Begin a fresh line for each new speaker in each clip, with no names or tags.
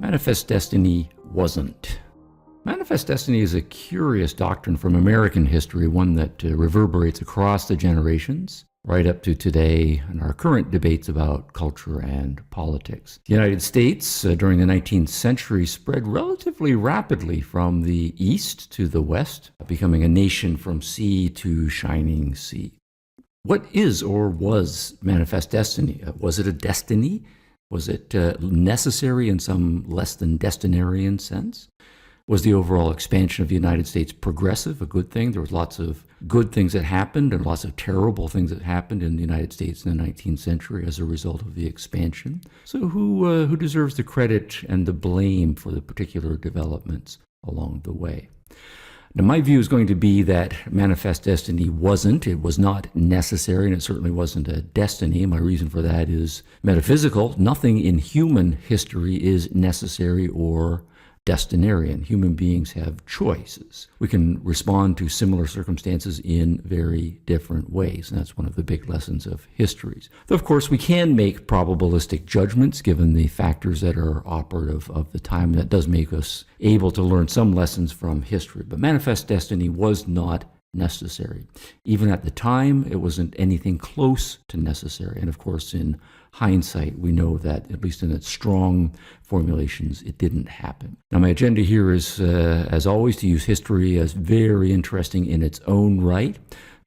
Manifest destiny wasn't. Manifest destiny is a curious doctrine from American history, one that reverberates across the generations, right up to today and our current debates about culture and politics. The United States, during the 19th century, spread relatively rapidly from the east to the west, becoming a nation from sea to shining sea. What is or was manifest destiny? Was it a destiny? Was it necessary in some less than destinarian sense? Was the overall expansion of the United States progressive, a good thing? There was lots of good things that happened and lots of terrible things that happened in the United States in the 19th century as a result of the expansion. So who deserves the credit and the blame for the particular developments along the way? Now, my view is going to be that manifest destiny wasn't. It was not necessary, and it certainly wasn't a destiny. My reason for that is metaphysical. Nothing in human history is necessary or destinarian. Human beings have choices. We can respond to similar circumstances in very different ways, and that's one of the big lessons of histories. Though, of course, we can make probabilistic judgments given the factors that are operative of the time. That does make us able to learn some lessons from history. But manifest destiny was not necessary. Even at the time, it wasn't anything close to necessary. And of course, in hindsight, we know that, at least in its strong formulations, it didn't happen. Now, my agenda here is, as always, to use history as very interesting in its own right.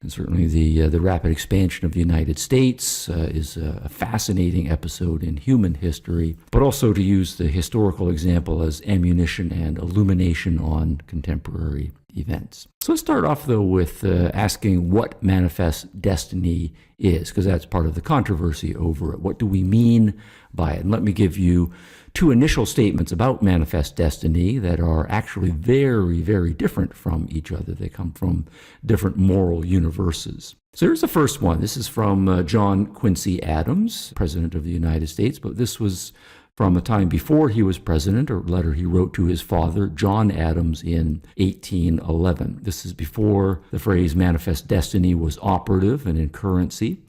And certainly the rapid expansion of the United States is a fascinating episode in human history, but also to use the historical example as ammunition and illumination on contemporary events. So let's start off, though, with asking what manifest destiny is, because that's part of the controversy over it. What do we mean by it? And let me give you two initial statements about manifest destiny that are actually very, very different from each other. They come from different moral universes. So here's the first one. This is from John Quincy Adams, President of the United States, but this was from a time before he was president, or a letter he wrote to his father, John Adams, in 1811. This is before the phrase manifest destiny was operative and in currency,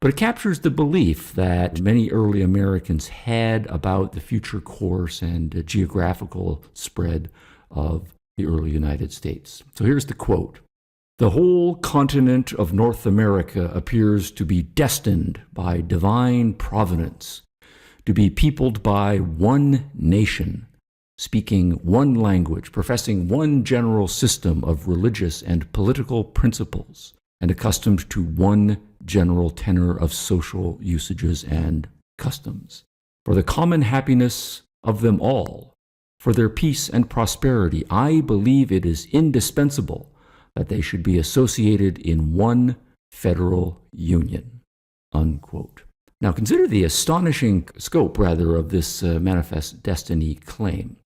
but it captures the belief that many early Americans had about the future course and geographical spread of the early United States. So here's the quote. "The whole continent of North America appears to be destined by divine providence to be peopled by one nation, speaking one language, professing one general system of religious and political principles, and accustomed to one general tenor of social usages and customs. For the common happiness of them all, for their peace and prosperity, I believe it is indispensable that they should be associated in one federal union." Unquote. Now consider the astonishing scope, rather, of this manifest destiny claim.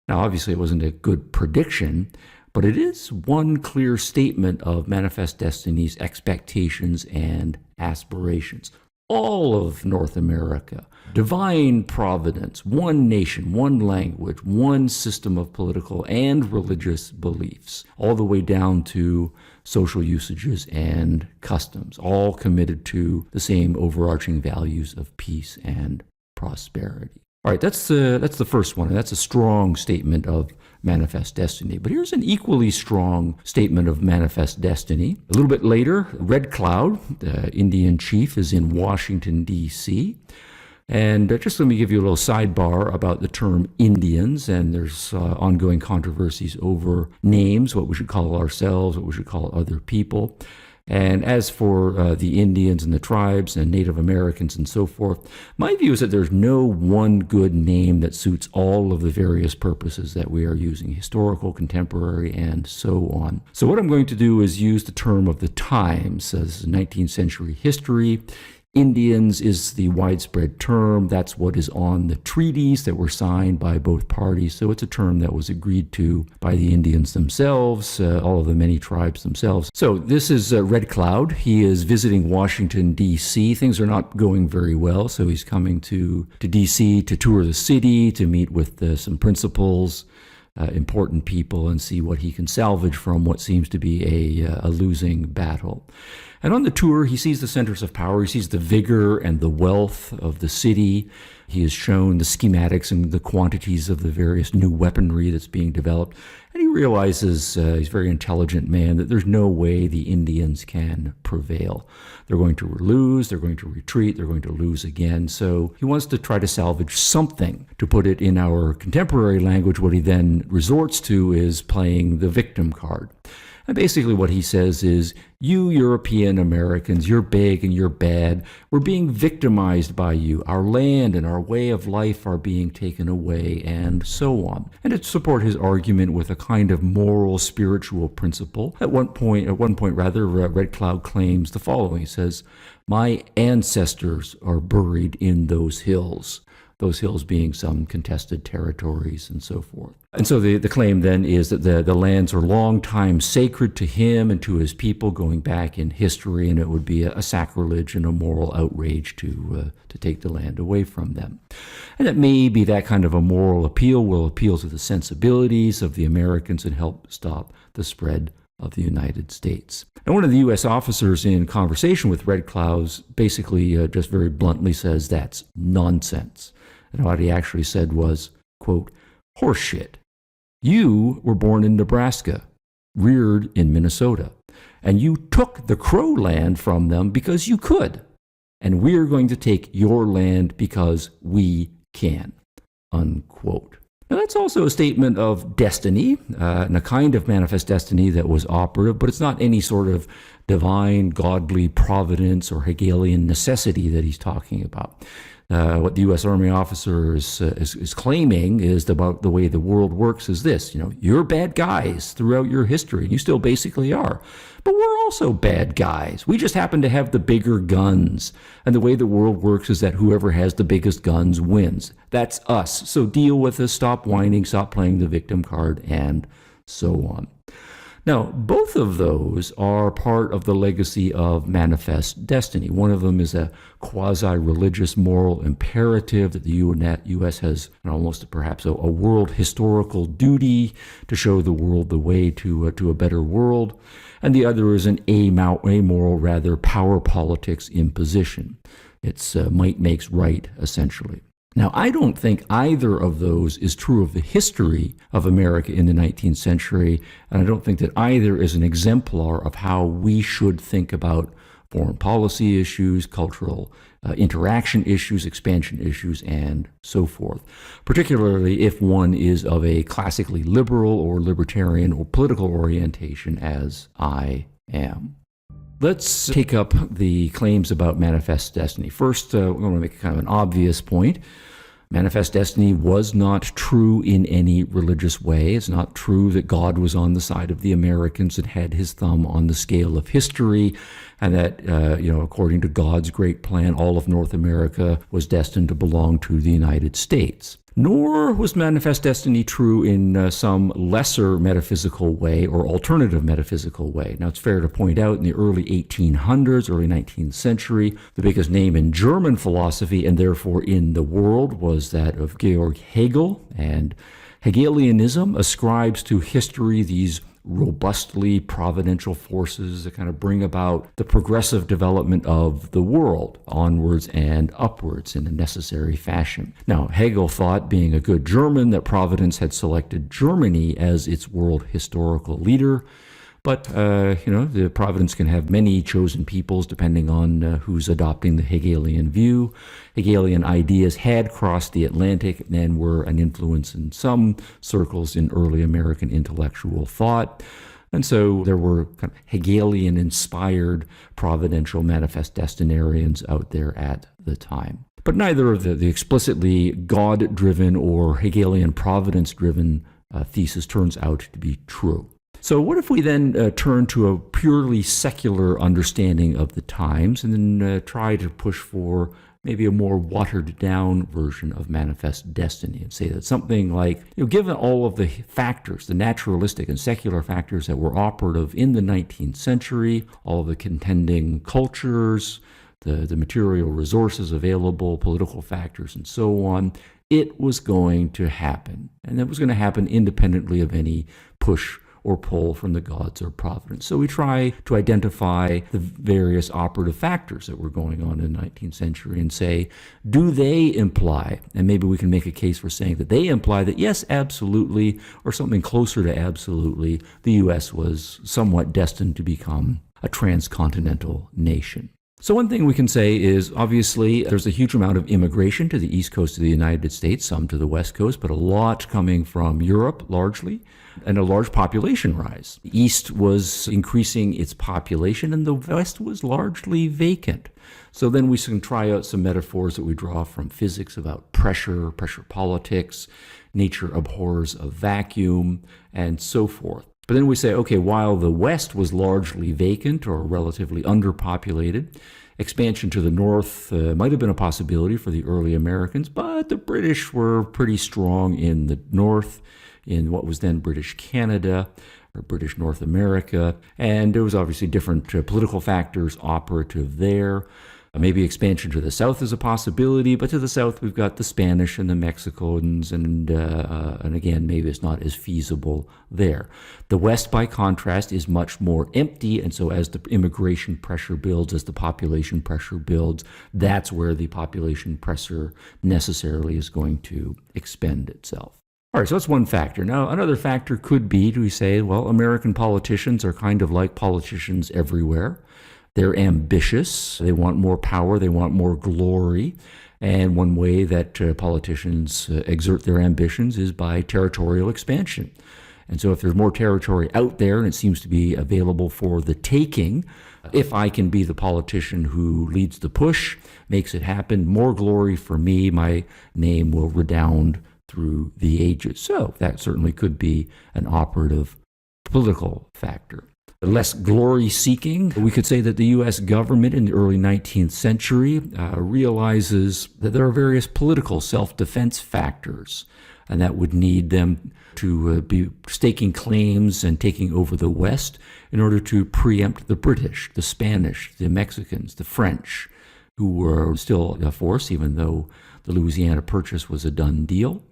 Now obviously it wasn't a good prediction, but it is one clear statement of manifest destiny's expectations and aspirations. All of North America, divine providence, one nation, one language, one system of political and religious beliefs, all the way down to social usages and customs, all committed to the same overarching values of peace and prosperity. All right, that's the first one, and that's a strong statement of manifest destiny. But here's an equally strong statement of manifest destiny. A little bit later, Red Cloud, the Indian chief, is in Washington, D.C., and just let me give you a little sidebar about the term Indians, and there's ongoing controversies over names, what we should call ourselves, what we should call other people. And as for the Indians and the tribes and Native Americans and so forth, my view is that there's no one good name that suits all of the various purposes that we are using, historical, contemporary, and so on. So what I'm going to do is use the term of the times as 19th century history. Indians is the widespread term. That's what is on the treaties that were signed by both parties. So it's a term that was agreed to by the Indians themselves, all of the many tribes themselves. So this is Red Cloud. He is visiting Washington, D.C. Things are not going very well, so he's coming to D.C. to tour the city, to meet with some principals, important people, and see what he can salvage from what seems to be a losing battle. And on the tour, he sees the centers of power. He sees the vigor and the wealth of the city, He has shown the schematics and the quantities of the various new weaponry that's being developed. And he realizes, he's a very intelligent man, that there's no way the Indians can prevail. They're going to lose, they're going to retreat, they're going to lose again. So he wants to try to salvage something. To put it in our contemporary language, what he then resorts to is playing the victim card. And basically what he says is, you European Americans, you're big and you're bad. We're being victimized by you. Our land and our way of life are being taken away, and so on. And to support his argument with a kind of moral, spiritual principle, at one point, Red Cloud claims the following. He says, my ancestors are buried in those hills being some contested territories and so forth. And so the claim then is that the lands are long time sacred to him and to his people going back in history, and it would be a sacrilege and a moral outrage to take the land away from them. And that maybe that kind of a moral appeal will appeal to the sensibilities of the Americans and help stop the spread of the United States. And one of the U.S. officers in conversation with Red Cloud basically just very bluntly says that's nonsense. And what he actually said was, quote, horseshit. You were born in Nebraska, reared in Minnesota, and you took the Crow land from them because you could. And we're going to take your land because we can, unquote. Now, that's also a statement of destiny, and a kind of manifest destiny that was operative, but it's not any sort of divine, godly providence or Hegelian necessity that he's talking about. What the U.S. Army officer is claiming is about the way the world works is this. You're bad guys throughout your history. You still basically are. But we're also bad guys. We just happen to have the bigger guns. And the way the world works is that whoever has the biggest guns wins. That's us. So deal with us, stop whining, stop playing the victim card, and so on. Now, both of those are part of the legacy of manifest destiny. One of them is a quasi-religious moral imperative that the U.S. has almost perhaps a world historical duty to show the world the way to a better world. And the other is an amoral, rather, power politics imposition. It's might makes right, essentially. Now, I don't think either of those is true of the history of America in the 19th century, and I don't think that either is an exemplar of how we should think about foreign policy issues, cultural interaction issues, expansion issues, and so forth, particularly if one is of a classically liberal or libertarian or political orientation, as I am. Let's take up the claims about manifest destiny. First, we're going to make kind of an obvious point. Manifest destiny was not true in any religious way. It's not true that God was on the side of the Americans and had his thumb on the scale of history, and that, according to God's great plan, all of North America was destined to belong to the United States. Nor was manifest destiny true in some lesser metaphysical way or alternative metaphysical way. Now, it's fair to point out in the early 1800s, early 19th century, the biggest name in German philosophy and therefore in the world was that of Georg Hegel. And Hegelianism ascribes to history these robustly providential forces that kind of bring about the progressive development of the world onwards and upwards in a necessary fashion. Now, Hegel thought, being a good German, that Providence had selected Germany as its world historical leader. But, the Providence can have many chosen peoples depending on who's adopting the Hegelian view. Hegelian ideas had crossed the Atlantic and were an influence in some circles in early American intellectual thought. And so there were kind of Hegelian-inspired providential manifest destinarians out there at the time. But neither of the explicitly God-driven or Hegelian providence-driven thesis turns out to be true. So what if we then turn to a purely secular understanding of the times and then try to push for maybe a more watered-down version of manifest destiny and say that something like, given all of the factors, the naturalistic and secular factors that were operative in the 19th century, all of the contending cultures, the material resources available, political factors, and so on, it was going to happen. And that was going to happen independently of any push or pull from the gods or providence. So we try to identify the various operative factors that were going on in the 19th century and say, do they imply, and maybe we can make a case for saying that they imply that yes, absolutely, or something closer to absolutely, the U.S. was somewhat destined to become a transcontinental nation. So one thing we can say is, obviously, there's a huge amount of immigration to the east coast of the United States, some to the west coast, but a lot coming from Europe, largely, and a large population rise. The east was increasing its population, and the west was largely vacant. So then we can try out some metaphors that we draw from physics about pressure politics, nature abhors a vacuum, and so forth. But then we say, okay, while the West was largely vacant or relatively underpopulated, expansion to the north might have been a possibility for the early Americans, but the British were pretty strong in the north, in what was then British Canada, or British North America, and there was obviously different political factors operative there. Maybe expansion to the south is a possibility, but to the south we've got the Spanish and the Mexicans, and again, maybe it's not as feasible there. The west, by contrast, is much more empty, and so as the immigration pressure builds, as the population pressure builds, that's where the population pressure necessarily is going to expend itself. All right, so that's one factor. Now, another factor could be, do we say, well, American politicians are kind of like politicians everywhere. They're ambitious, they want more power, they want more glory, and one way that politicians exert their ambitions is by territorial expansion. And so if there's more territory out there and it seems to be available for the taking, if I can be the politician who leads the push, makes it happen, more glory for me, my name will redound through the ages. So that certainly could be an operative political factor. Less glory-seeking, we could say that the U.S. government in the early 19th century realizes that there are various political self-defense factors, and that would need them to be staking claims and taking over the West in order to preempt the British, the Spanish, the Mexicans, the French, who were still a force, even though the Louisiana Purchase was a done deal.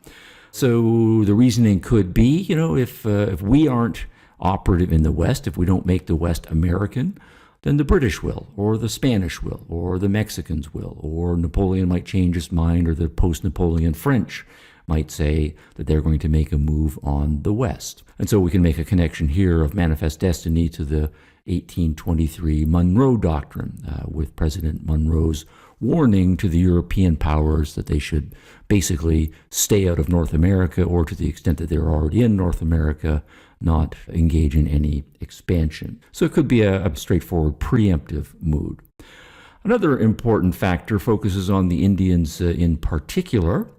So the reasoning could be, if we aren't operative in the West, if we don't make the West American, then the British will, or the Spanish will, or the Mexicans will, or Napoleon might change his mind, or the post-Napoleon French might say that they're going to make a move on the West. And so we can make a connection here of manifest destiny to the 1823 Monroe Doctrine, with President Monroe's warning to the European powers that they should basically stay out of North America, or to the extent that they're already in North America, not engage in any expansion. So it could be a straightforward preemptive mood. Another important factor focuses on the Indians in particular,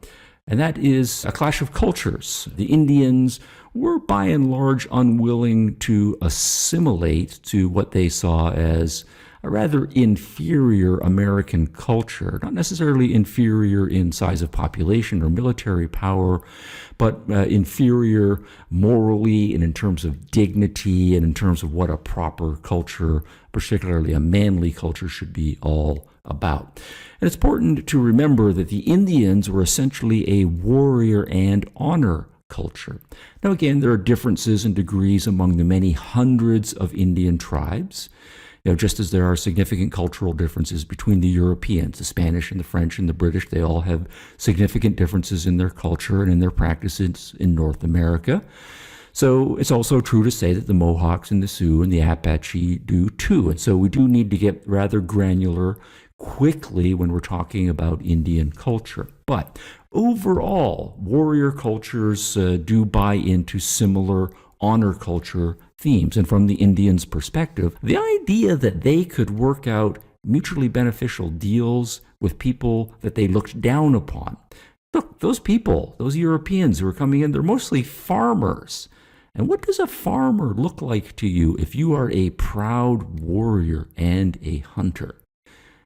and that is a clash of cultures. The Indians were by and large unwilling to assimilate to what they saw as a rather inferior American culture, not necessarily inferior in size of population or military power, but inferior morally and in terms of dignity and in terms of what a proper culture, particularly a manly culture, should be all about. And it's important to remember that the Indians were essentially a warrior and honor culture. Now again, there are differences in degrees among the many hundreds of Indian tribes. Just as there are significant cultural differences between the Europeans, the Spanish and the French and the British, they all have significant differences in their culture and in their practices in North America. So it's also true to say that the Mohawks and the Sioux and the Apache do too. And so we do need to get rather granular quickly when we're talking about Indian culture. But overall, warrior cultures do buy into similar honor culture themes. And from the Indians' perspective, the idea that they could work out mutually beneficial deals with people that they looked down upon. Look, those people, those Europeans who are coming in, they're mostly farmers. And what does a farmer look like to you if you are a proud warrior and a hunter?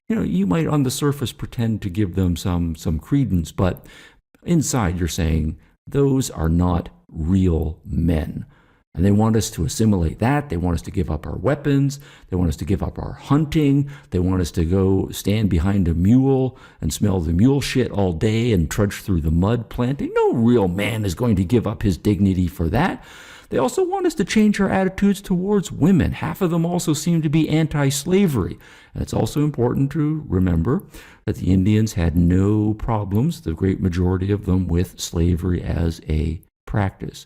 You might on the surface pretend to give them some credence, but inside you're saying, those are not real men. And they want us to assimilate that. They want us to give up our weapons. They want us to give up our hunting. They want us to go stand behind a mule and smell the mule shit all day and trudge through the mud planting. No real man is going to give up his dignity for that. They also want us to change our attitudes towards women. Half of them also seem to be anti-slavery. And it's also important to remember that the Indians had no problems, the great majority of them, with slavery as a practice.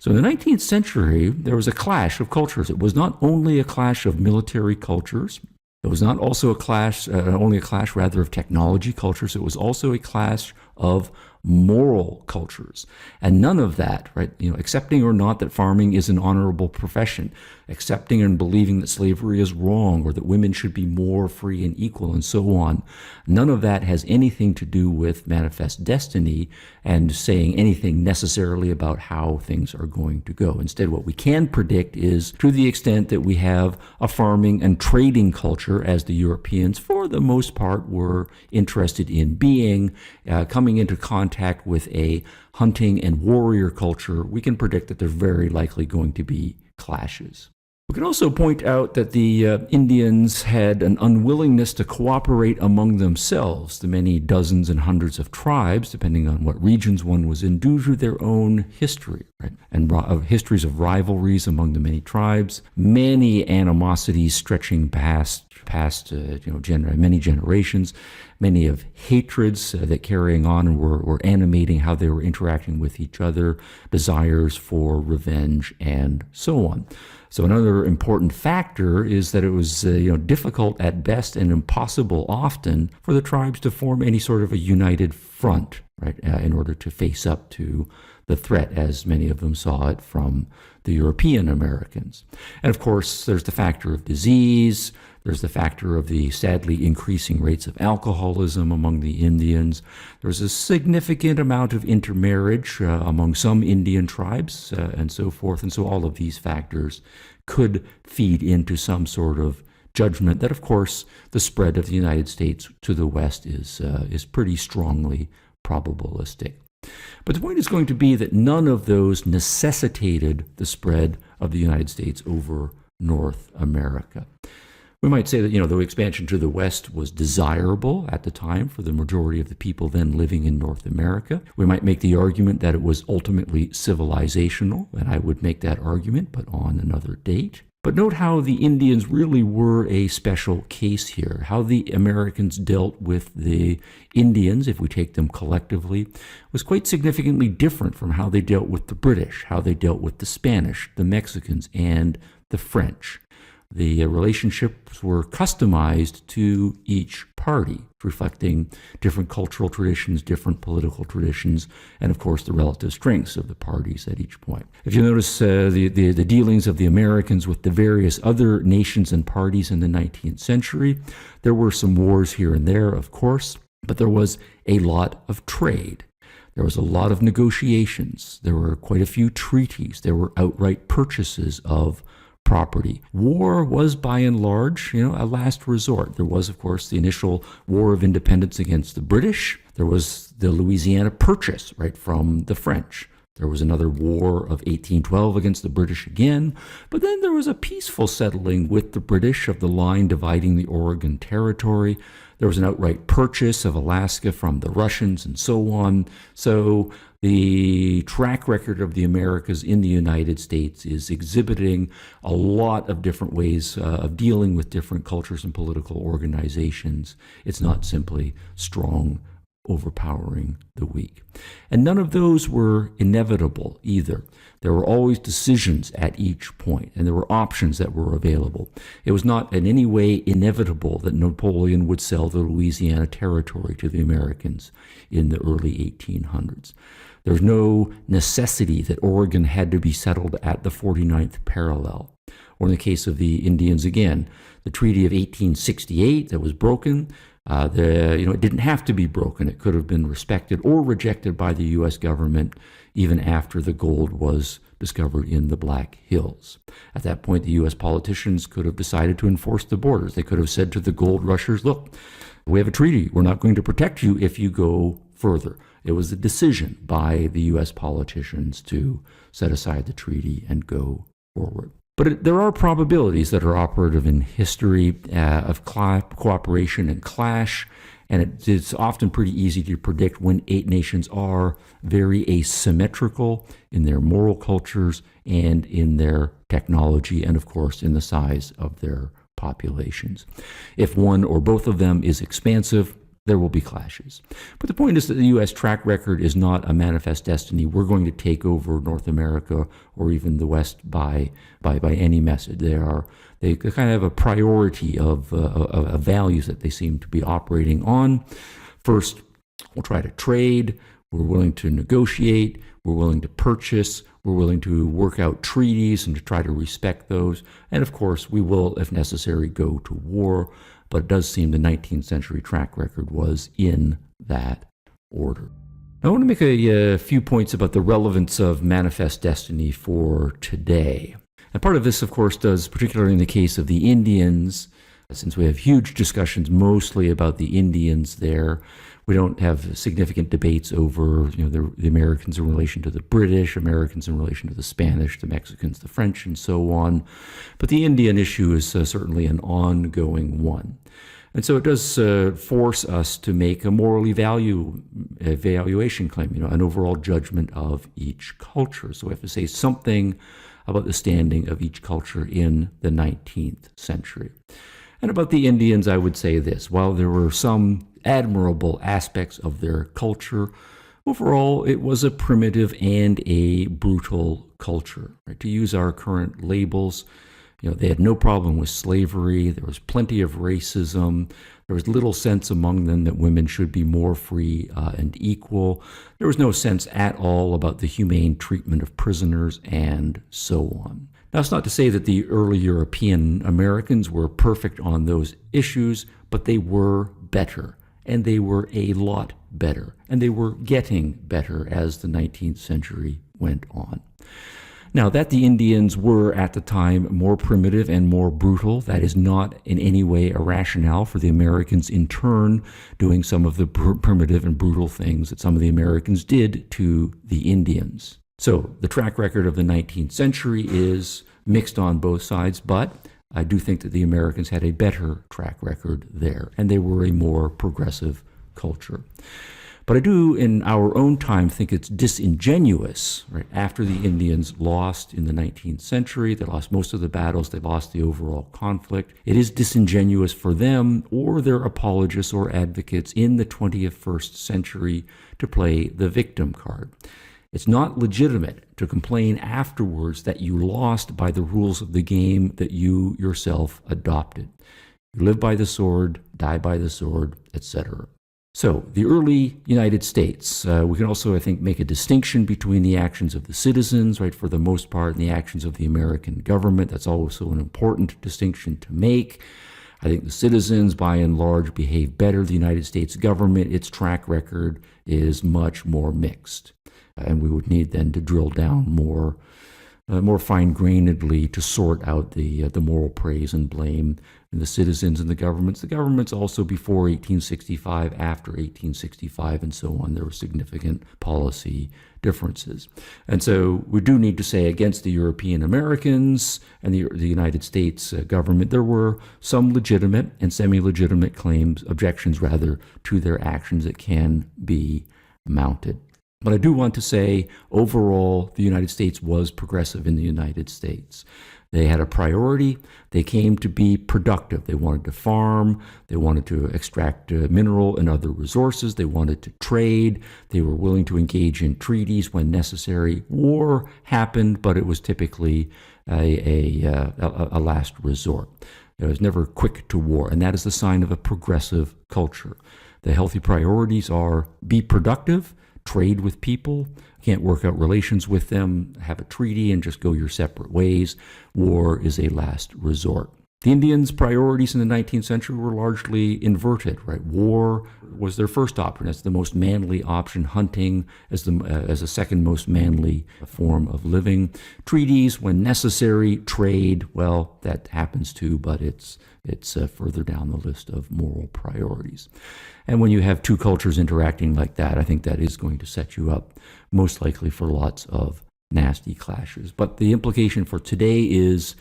So in the 19th century, there was a clash of cultures. It was not only a clash of military cultures. It was not also a clash, only a clash rather of technology cultures. It was also a clash of moral cultures. And none of that, right, accepting or not that farming is an honorable profession, accepting and believing that slavery is wrong or that women should be more free and equal and so on, none of that has anything to do with manifest destiny and saying anything necessarily about how things are going to go. Instead, what we can predict is, to the extent that we have a farming and trading culture, as the Europeans, for the most part, were interested in being, coming into contact with a hunting and warrior culture, we can predict that there's very likely going to be clashes. We can also point out that the Indians had an unwillingness to cooperate among themselves, the many dozens and hundreds of tribes, depending on what regions one was in, due to their own history, right? And histories of rivalries among the many tribes, many animosities stretching past many generations, many of hatreds that carrying on and were animating how they were interacting with each other, desires for revenge, and so on. So another important factor is that it was difficult at best and impossible often for the tribes to form any sort of a united front, right, in order to face up to the threat, as many of them saw it from the European Americans. And of course, there's the factor of disease. There's the factor of the sadly increasing rates of alcoholism among the Indians. There's a significant amount of intermarriage among some Indian tribes and so forth. And so all of these factors could feed into some sort of judgment that, of course, the spread of the United States to the west is pretty strongly probabilistic. But the point is going to be that none of those necessitated the spread of the United States over North America. We might say that, the expansion to the west was desirable at the time for the majority of the people then living in North America. We might make the argument that it was ultimately civilizational, and I would make that argument, but on another date. But note how the Indians really were a special case here, how the Americans dealt with the Indians, if we take them collectively, was quite significantly different from how they dealt with the British, how they dealt with the Spanish, the Mexicans, and the French. The relationships were customized to each party, reflecting different cultural traditions, different political traditions, and of course the relative strengths of the parties at each point. If you notice the dealings of the Americans with the various other nations and parties in the 19th century, there were some wars here and there, of course, but there was a lot of trade. There was a lot of negotiations. There were quite a few treaties. There were outright purchases of property. War was by and large, a last resort. There was, of course, the initial War of Independence against the British. There was the Louisiana Purchase, right, from the French. There was another War of 1812 against the British again. But then there was a peaceful settling with the British of the line dividing the Oregon Territory. There was an outright purchase of Alaska from the Russians and so on. So the track record of the Americas in the United States is exhibiting a lot of different ways of dealing with different cultures and political organizations. It's not simply strong overpowering the weak. And none of those were inevitable either. There were always decisions at each point, and there were options that were available. It was not in any way inevitable that Napoleon would sell the Louisiana Territory to the Americans in the early 1800s. There was no necessity that Oregon had to be settled at the 49th parallel. Or in the case of the Indians again, the Treaty of 1868 that was broken, it didn't have to be broken. It could have been respected or rejected by the U.S. government even after the gold was discovered in the Black Hills. At that point, the U.S. politicians could have decided to enforce the borders. They could have said to the gold rushers, look, we have a treaty. We're not going to protect you if you go further. It was a decision by the U.S. politicians to set aside the treaty and go forward. But there are probabilities that are operative in history of cooperation and clash, And it's often pretty easy to predict when eight nations are very asymmetrical in their moral cultures and in their technology, and of course in the size of their populations. If one or both of them is expansive, there will be clashes. But the point is that the U.S. track record is not a manifest destiny. We're going to take over North America or even the West by any method. They kind of have a priority of values that they seem to be operating on. First, we'll try to trade. We're willing to negotiate. We're willing to purchase. We're willing to work out treaties and to try to respect those. And of course, we will, if necessary, go to war. But it does seem the 19th century track record was in that order. I want to make a few points about the relevance of manifest destiny for today. And part of this, of course, does, particularly in the case of the Indians, since we have huge discussions mostly about the Indians there. We don't have significant debates over the Americans in relation to the British, Americans in relation to the Spanish, the Mexicans, the French, and so on. But the Indian issue is certainly an ongoing one. And so it does force us to make a moral evaluation claim, an overall judgment of each culture. So we have to say something about the standing of each culture in the 19th century. And about the Indians, I would say this. While there were some admirable aspects of their culture, overall, it was a primitive and a brutal culture. Right? To use our current labels, they had no problem with slavery. There was plenty of racism. There was little sense among them that women should be more free and equal. There was no sense at all about the humane treatment of prisoners and so on. Now, it's not to say that the early European Americans were perfect on those issues, but they were better, and they were a lot better, and they were getting better as the 19th century went on. Now, that the Indians were at the time more primitive and more brutal, that is not in any way a rationale for the Americans in turn doing some of the primitive and brutal things that some of the Americans did to the Indians. So the track record of the 19th century is mixed on both sides, but I do think that the Americans had a better track record there, and they were a more progressive culture. But I do, in our own time, think it's disingenuous, right? After the Indians lost in the 19th century, they lost most of the battles, they lost the overall conflict. It is disingenuous for them or their apologists or advocates in the 21st century to play the victim card. It's not legitimate to complain afterwards that you lost by the rules of the game that you yourself adopted. You live by the sword, die by the sword, etc. So, the early United States, we can also, I think, make a distinction between the actions of the citizens, right, for the most part, and the actions of the American government. That's also an important distinction to make. I think the citizens, by and large, behave better. The United States government, its track record is much more mixed. And we would need then to drill down more fine-grainedly to sort out the moral praise and blame in the citizens and the governments. The governments also before 1865, after 1865, and so on, there were significant policy differences. And so we do need to say against the European Americans and the United States government, there were some legitimate and semi-legitimate claims, objections rather, to their actions that can be mounted. But I do want to say, overall, the United States was progressive in the United States. They had a priority. They came to be productive. They wanted to farm. They wanted to extract mineral and other resources. They wanted to trade. They were willing to engage in treaties when necessary. War happened, but it was typically a last resort. It was never quick to war, and that is the sign of a progressive culture. The healthy priorities are be productive, trade with people, can't work out relations with them, have a treaty, and just go your separate ways. War is a last resort. The Indians' priorities in the 19th century were largely inverted, right? War was their first option. That's the most manly option. Hunting as a second most manly form of living. Treaties, when necessary. Trade, well, that happens too, but it's further down the list of moral priorities. And when you have two cultures interacting like that, I think that is going to set you up most likely for lots of nasty clashes. But the implication for today is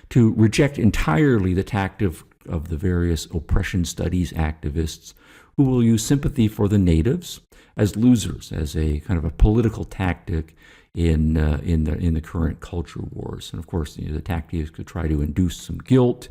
to reject entirely the tact of the various oppression studies activists who will use sympathy for the natives as losers, as a kind of a political tactic in the current culture wars. And of course, the tactic is to try to induce some guilt,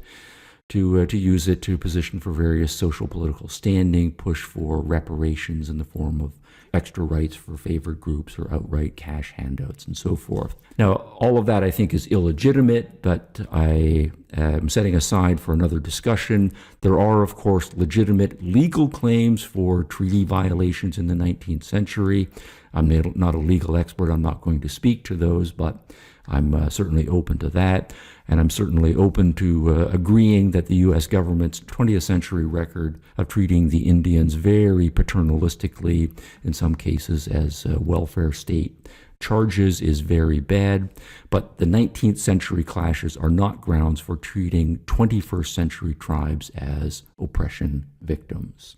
to use it to position for various social political standing, push for reparations in the form of extra rights for favored groups or outright cash handouts and so forth. Now, all of that I think is illegitimate, but I am setting aside for another discussion. There are, of course, legitimate legal claims for treaty violations in the 19th century. I'm not a legal expert. I'm not going to speak to those, but I'm certainly open to that. And I'm certainly open to agreeing that the U.S. government's 20th century record of treating the Indians very paternalistically, in some cases as welfare state charges, is very bad. But the 19th century clashes are not grounds for treating 21st century tribes as oppression victims.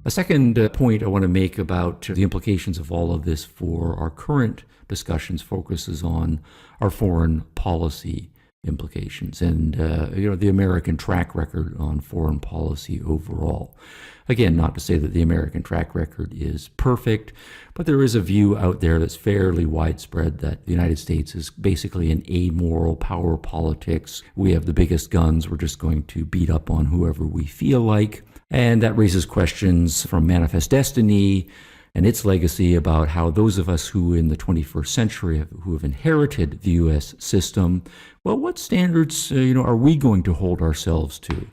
A second point I want to make about the implications of all of this for our current discussions focuses on our foreign policy implications and the American track record on foreign policy overall. Again, not to say that the American track record is perfect, but there is a view out there that's fairly widespread that the United States is basically an amoral power politics. We have the biggest guns. We're just going to beat up on whoever we feel like. And that raises questions from Manifest Destiny and its legacy about how those of us who in the 21st century who have inherited the U.S. system, well, what standards are we going to hold ourselves to?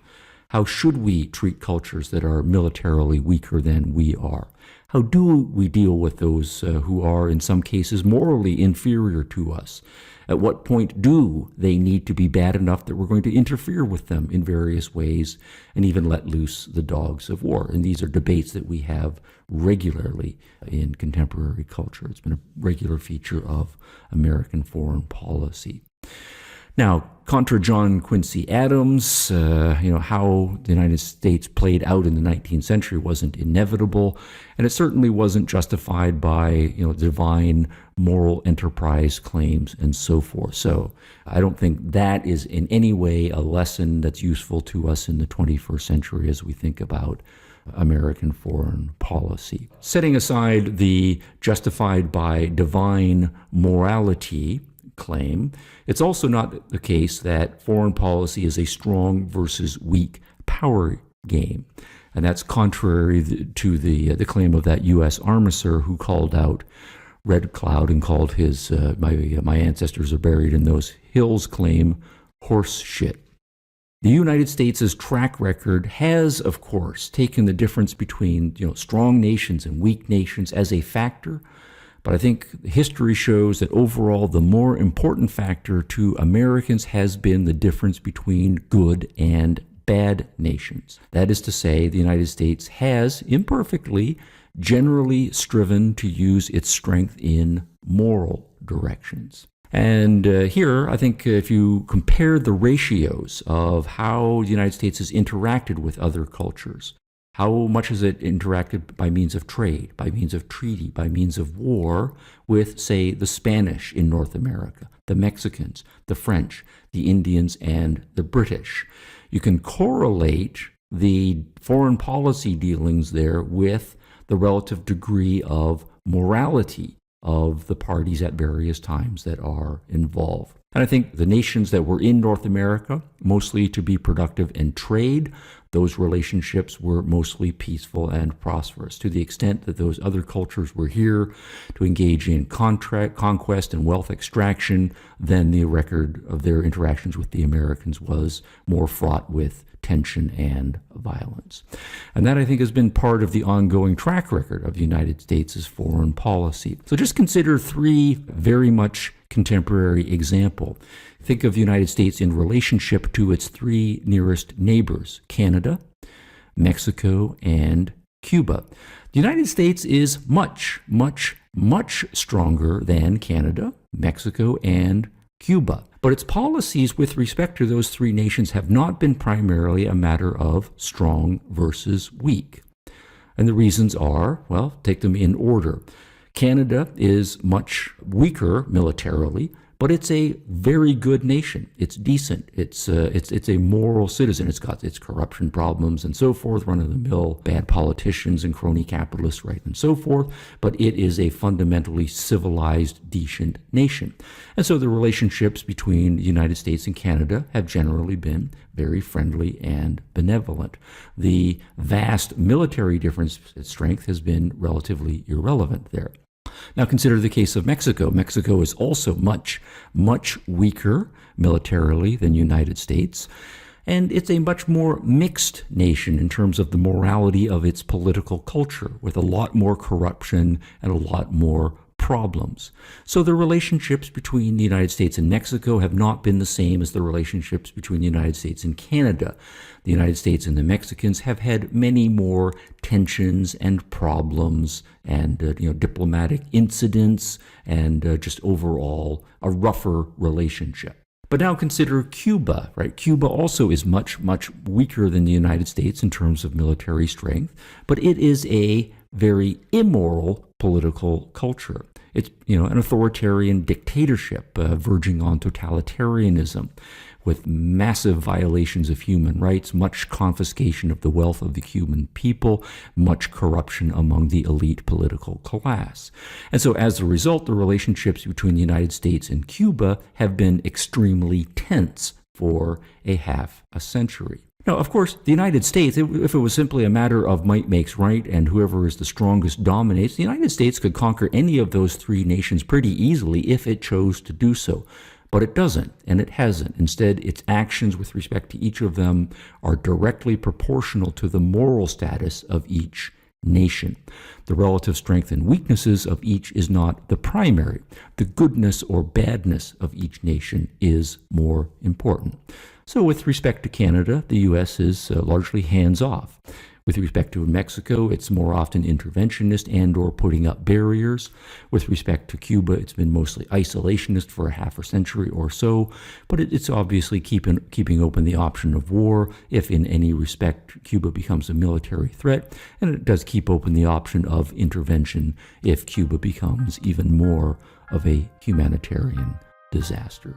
How should we treat cultures that are militarily weaker than we are? How do we deal with those who are in some cases morally inferior to us? At what point do they need to be bad enough that we're going to interfere with them in various ways and even let loose the dogs of war? And these are debates that we have regularly in contemporary culture. It's been a regular feature of American foreign policy. Now, contra John Quincy Adams, how the United States played out in the 19th century wasn't inevitable, and it certainly wasn't justified by, divine moral enterprise claims and so forth. So I don't think that is in any way a lesson that's useful to us in the 21st century as we think about American foreign policy. Setting aside the justified by divine morality claim, it's also not the case that foreign policy is a strong versus weak power game. And that's contrary to the claim of that U.S. armisticer who called out Red Cloud and called his my ancestors are buried in those hills claim horse shit. The United States' track record has, of course, taken the difference between strong nations and weak nations as a factor. But I think history shows that overall the more important factor to Americans has been the difference between good and bad nations. That is to say, the United States has, imperfectly, generally striven to use its strength in moral directions. And here, I think if you compare the ratios of how the United States has interacted with other cultures, how much has it interacted by means of trade, by means of treaty, by means of war with, say, the Spanish in North America, the Mexicans, the French, the Indians, and the British? You can correlate the foreign policy dealings there with the relative degree of morality of the parties at various times that are involved. And I think the nations that were in North America, mostly to be productive in trade, those relationships were mostly peaceful and prosperous. To the extent that those other cultures were here to engage in conquest and wealth extraction, then the record of their interactions with the Americans was more fraught with tension and violence. And that, I think, has been part of the ongoing track record of the United States' foreign policy. So just consider three very much contemporary examples. Think of the United States in relationship to its three nearest neighbors, Canada, Mexico, and Cuba. The United States is much, much, much stronger than Canada, Mexico, and Cuba. But its policies with respect to those three nations have not been primarily a matter of strong versus weak. And the reasons are, well, take them in order. Canada is much weaker militarily but it's a very good nation. It's decent. It's a moral citizen. It's got its corruption problems and so forth, run-of-the-mill bad politicians and crony capitalists, right, and so forth. But it is a fundamentally civilized, decent nation. And so the relationships between the United States and Canada have generally been very friendly and benevolent. The vast military difference in strength has been relatively irrelevant there. Now consider the case of Mexico. Mexico is also much, much weaker militarily than the United States, and it's a much more mixed nation in terms of the morality of its political culture, with a lot more corruption and a lot more problems. So the relationships between the United States and Mexico have not been the same as the relationships between the United States and Canada. The United States and the Mexicans have had many more tensions and problems and diplomatic incidents and just overall a rougher relationship. But now consider Cuba, right? Cuba also is much, much weaker than the United States in terms of military strength, but it is a very immoral political culture. It's an authoritarian dictatorship verging on totalitarianism, with massive violations of human rights, much confiscation of the wealth of the Cuban people, much corruption among the elite political class. And so as a result, the relationships between the United States and Cuba have been extremely tense for a half a century. Now, of course, the United States, if it was simply a matter of might makes right and whoever is the strongest dominates, the United States could conquer any of those three nations pretty easily if it chose to do so. But it doesn't, and it hasn't. Instead, its actions with respect to each of them are directly proportional to the moral status of each nation. The relative strength and weaknesses of each is not the primary. The goodness or badness of each nation is more important. So with respect to Canada, the U.S. is largely hands-off. With respect to Mexico, it's more often interventionist and or putting up barriers. With respect to Cuba, it's been mostly isolationist for a half a century or so, but it's obviously keeping open the option of war if in any respect Cuba becomes a military threat, and it does keep open the option of intervention if Cuba becomes even more of a humanitarian disaster.